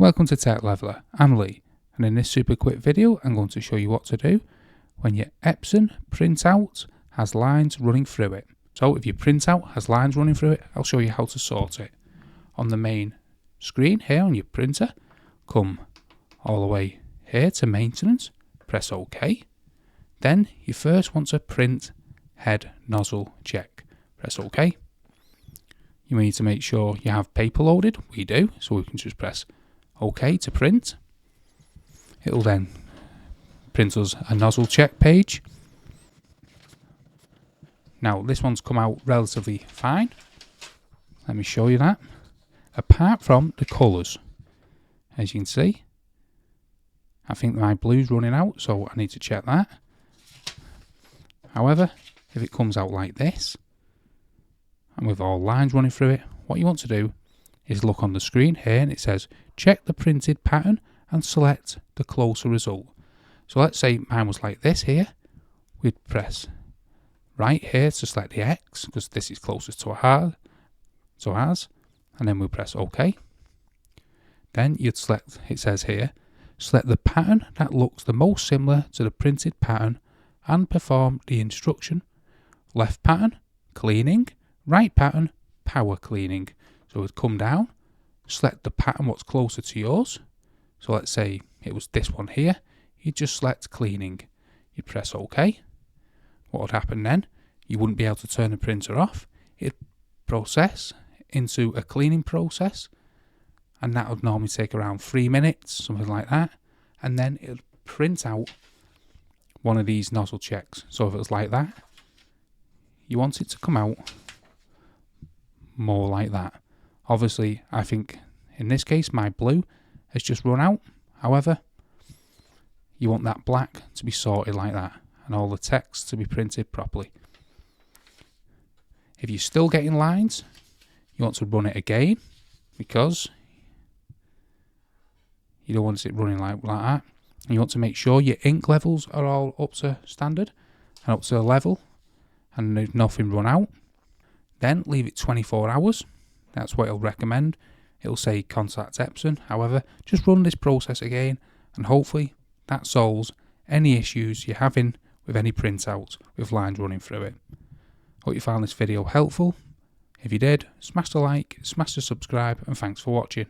Welcome to Tech Leveler, I'm Lee, and in this super quick video I'm going to show you what to do when your Epson printout has lines running through it. So if your printout has lines running through it, I'll show you how to sort it. On the main screen here on your printer, come all the way here to maintenance, press OK. Then you first want to print head nozzle check, press OK. You need to make sure you have paper loaded, we do, so we can just press OK to print. It'll then print us a nozzle check page. Now this one's come out relatively fine. Let me show you that. Apart from the colours, as you can see, I think my blue's running out, so I need to check that. However, if it comes out like this, and with all lines running through it, what you want to do is look on the screen here and it says check the printed pattern and select the closer result. So let's say mine was like this here. We'd press right here to select the X because this is closest to ours, and then we press OK. Then you'd select, it says here, select the pattern that looks the most similar to the printed pattern and perform the instruction. Left pattern, cleaning, right pattern, power cleaning. So we'd come down, select the pattern what's closer to yours. So let's say it was this one here. You'd just select cleaning. You'd press OK. What would happen then? You wouldn't be able to turn the printer off. It'd process into a cleaning process, and that would normally take around 3 minutes, something like that. And then it would print out one of these nozzle checks. So if it was like that, you want it to come out more like that. Obviously, I think in this case my blue has just run out. However, you want that black to be sorted like that and all the text to be printed properly. If you're still getting lines, you want to run it again because you don't want it running like that. And you want to make sure your ink levels are all up to standard and up to level and there's nothing run out. Then leave it 24 hours. That's what it'll recommend. It'll say contact Epson. However, just run this process again and hopefully that solves any issues you're having with any printouts with lines running through it. Hope you found this video helpful. If you did, smash the like, smash the subscribe, and thanks for watching.